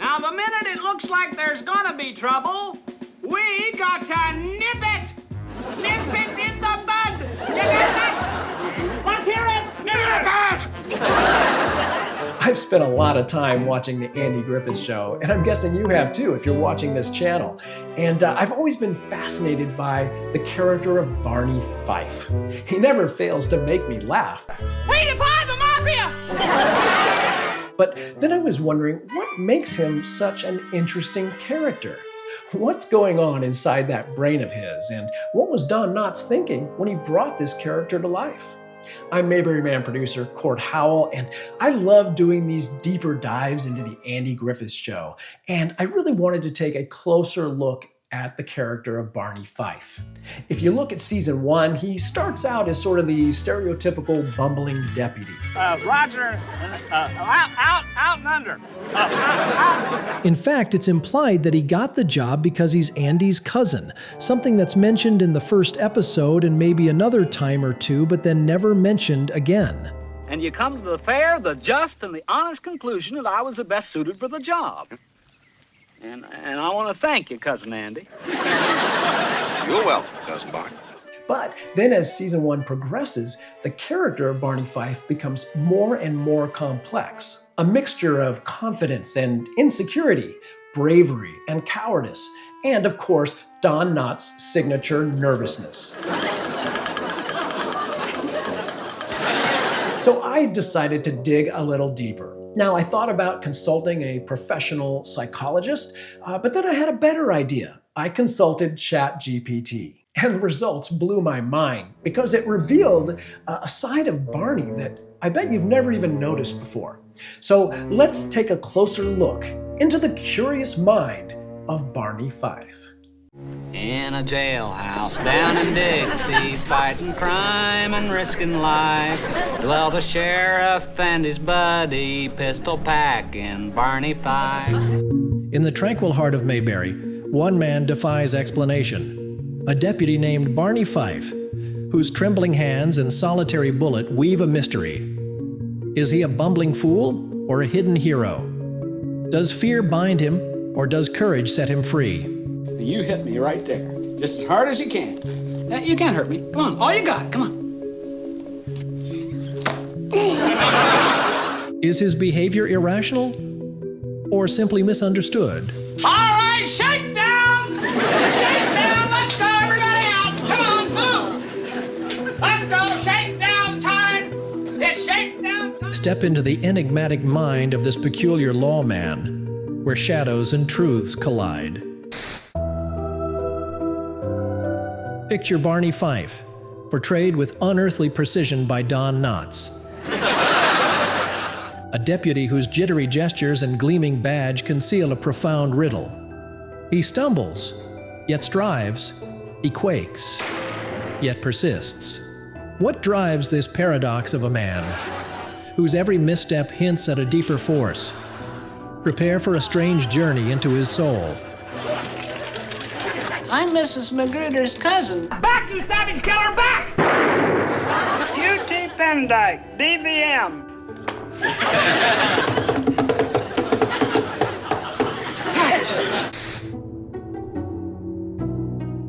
Now, the minute it looks like there's gonna be trouble, we got to nip it! Nip it in the bud! Nip it! Let's hear it! Nip it! I've spent a lot of time watching the Andy Griffith Show, and I'm guessing you have too if you're watching this channel. And I've always been fascinated by the character of Barney Fife. He never fails to make me laugh. We defy the mafia! But then I was wondering, what makes him such an interesting character? What's going on inside that brain of his, and what was Don Knotts thinking when he brought this character to life? I'm Mayberryman producer Court Howell, and I love doing these deeper dives into the Andy Griffith Show, and I really wanted to take a closer look at the character of Barney Fife. If you look at season 1, he starts out as sort of the stereotypical bumbling deputy. Roger, out and under. Out. In fact, it's implied that he got the job because he's Andy's cousin, something that's mentioned in the first episode and maybe another time or two, but then never mentioned again. And you come to the fair, the just and the honest conclusion that I was the best suited for the job. And I want to thank you, Cousin Andy. You're welcome, Cousin Barney. But then as season 1 progresses, the character of Barney Fife becomes more and more complex. A mixture of confidence and insecurity, bravery and cowardice, and of course, Don Knotts' signature nervousness. So I decided to dig a little deeper. Now, I thought about consulting a professional psychologist, but then I had a better idea. I consulted ChatGPT, and the results blew my mind because it revealed a side of Barney that I bet you've never even noticed before. So let's take a closer look into the curious mind of Barney Fife. In a jailhouse down in Dixie, fighting crime and risking life, dwelt a sheriff and his buddy, pistol packing Barney Fife. In the tranquil heart of Mayberry, one man defies explanation. A deputy named Barney Fife, whose trembling hands and solitary bullet weave a mystery. Is he a bumbling fool or a hidden hero? Does fear bind him or does courage set him free? You hit me right there, just as hard as you can. You can't hurt me. Come on, all you got, come on. Is his behavior irrational or simply misunderstood? All right, shake down! Shake down! Let's go, everybody out! Come on, move! Let's go, shake down time! It's shake down time! Step into the enigmatic mind of this peculiar lawman, where shadows and truths collide. Picture Barney Fife, portrayed with unearthly precision by Don Knotts. A deputy whose jittery gestures and gleaming badge conceal a profound riddle. He stumbles, yet strives. He quakes, yet persists. What drives this paradox of a man, whose every misstep hints at a deeper force? Prepare for a strange journey into his soul. I'm Mrs. Magruder's cousin. Back, you savage killer, back! U.T. Pendyke, DVM.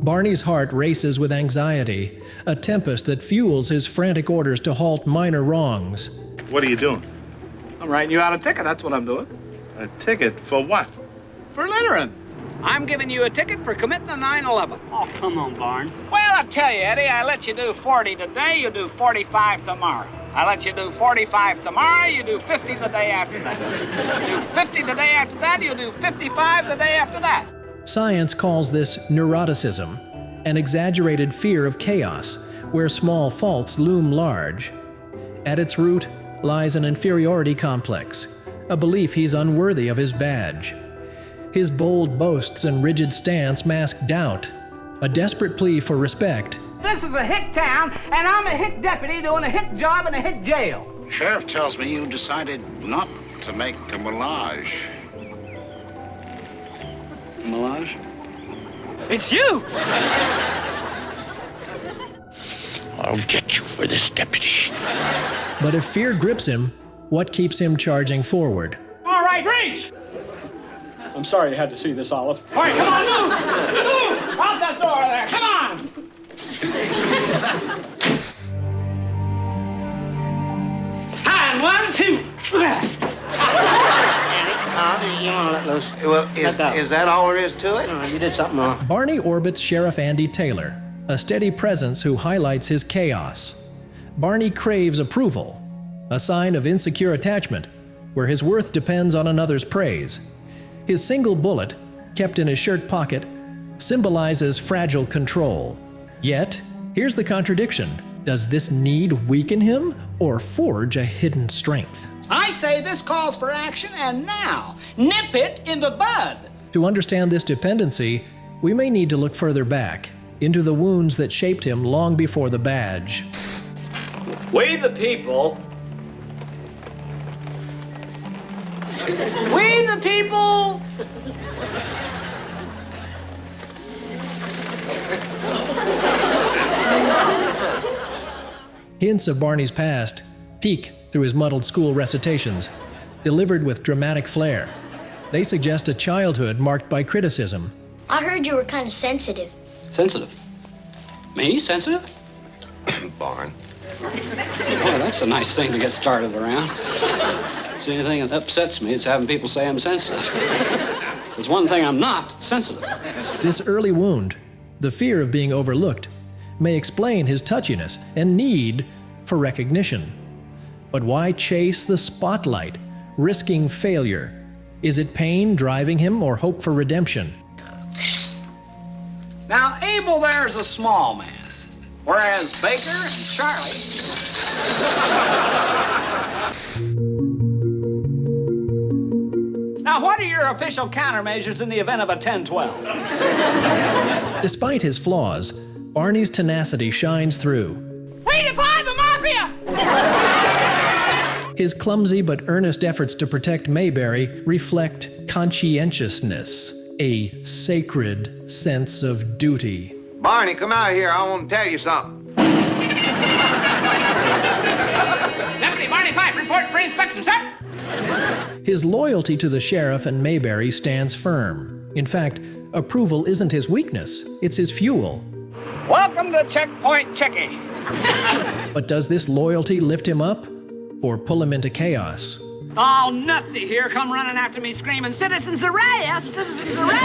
Barney's heart races with anxiety, a tempest that fuels his frantic orders to halt minor wrongs. What are you doing? I'm writing you out a ticket, that's what I'm doing. A ticket for what? For littering. I'm giving you a ticket for committing a 9/11. Oh, come on, Barn. Well, I tell you, Eddie, I let you do 40 today, you do 45 tomorrow. I let you do 45 tomorrow, you do 50 the day after that. You do 50 the day after that, you do 55 the day after that. Science calls this neuroticism, an exaggerated fear of chaos, where small faults loom large. At its root lies an inferiority complex, a belief he's unworthy of his badge. His bold boasts and rigid stance mask doubt, a desperate plea for respect. This is a hick town, and I'm a hick deputy doing a hick job in a hick jail. Sheriff tells me you decided not to make a melange. Melange? It's you! I'll get you for this, deputy. But if fear grips him, what keeps him charging forward? All right, reach! I'm sorry you had to see this, Olive. All right, come on, move! Move! Out that door there, come on! And 1, 2. You want to let loose? Well, is that all there is to it? You did something wrong. Barney orbits Sheriff Andy Taylor, a steady presence who highlights his chaos. Barney craves approval, a sign of insecure attachment, where his worth depends on another's praise. His single bullet, kept in his shirt pocket, symbolizes fragile control. Yet, here's the contradiction. Does this need weaken him or forge a hidden strength? I say this calls for action, and now, nip it in the bud. To understand this dependency, we may need to look further back, into the wounds that shaped him long before the badge. We the people. We the people. Hints of Barney's past peek through his muddled school recitations, delivered with dramatic flair. They suggest a childhood marked by criticism. I heard you were kind of sensitive. Sensitive? Me? Sensitive? Barn. Well, that's a nice thing to get started around. If there's anything that upsets me, it's having people say I'm sensitive. There's one thing I'm not, sensitive. This early wound, the fear of being overlooked, may explain his touchiness and need for recognition. But why chase the spotlight, risking failure? Is it pain driving him or hope for redemption? Now, Abel there's a small man, whereas Baker and Charlie. Now, what are your official countermeasures in the event of a 10-12? Despite his flaws, Barney's tenacity shines through. We defy the mafia! His clumsy but earnest efforts to protect Mayberry reflect conscientiousness, a sacred sense of duty. Barney, come out here. I want to tell you something. Deputy Barney Fife, report for inspection, sir. His loyalty to the sheriff and Mayberry stands firm. In fact, approval isn't his weakness, it's his fuel. Welcome to Checkpoint Checky. But does this loyalty lift him up or pull him into chaos? All nutsy here come running after me screaming, citizens arrest! Citizens arrest!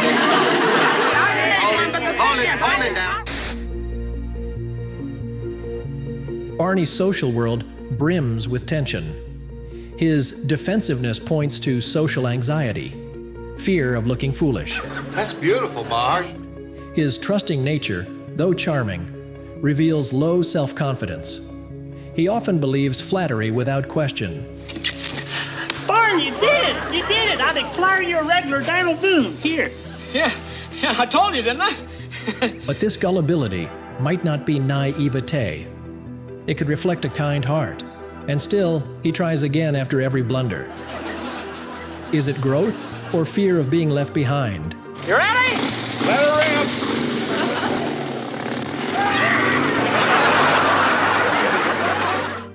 Hold it down. Barney's social world brims with tension. His defensiveness points to social anxiety, fear of looking foolish. That's beautiful, Barney. His trusting nature, though charming, reveals low self-confidence. He often believes flattery without question. Barney, you did it! You did it! I declare you a regular Daniel Boone. Here. Yeah, I told you, didn't I? But this gullibility might not be naivete. It could reflect a kind heart. And still, he tries again after every blunder. Is it growth or fear of being left behind? You ready? Let her rip.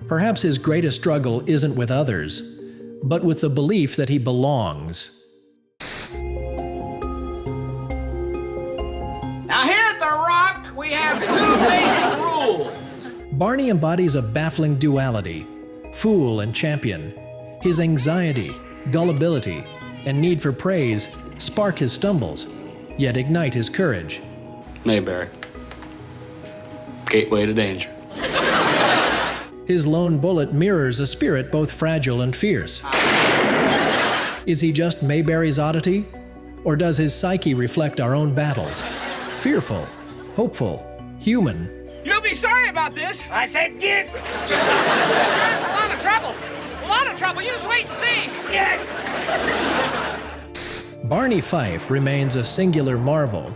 Perhaps his greatest struggle isn't with others, but with the belief that he belongs. Now here at The Rock, we have 2 basic rules. Barney embodies a baffling duality, fool and champion. His anxiety, gullibility, and need for praise spark his stumbles, yet ignite his courage. Mayberry. Gateway to danger. His lone bullet mirrors a spirit both fragile and fierce. Is he just Mayberry's oddity? Or does his psyche reflect our own battles? Fearful, hopeful, human. You'll be sorry about this. I said get. A lot of trouble. A lot of trouble. You just wait and see. Get. Barney Fife remains a singular marvel.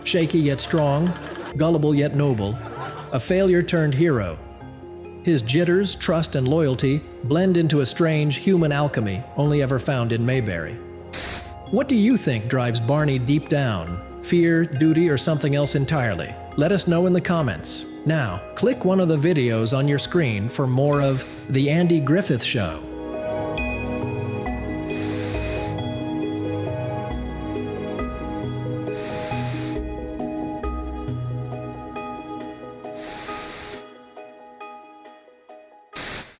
Shaky yet strong, gullible yet noble, a failure turned hero. His jitters, trust, and loyalty blend into a strange human alchemy only ever found in Mayberry. What do you think drives Barney deep down? Fear, duty, or something else entirely? Let us know in the comments. Now, click one of the videos on your screen for more of The Andy Griffith Show.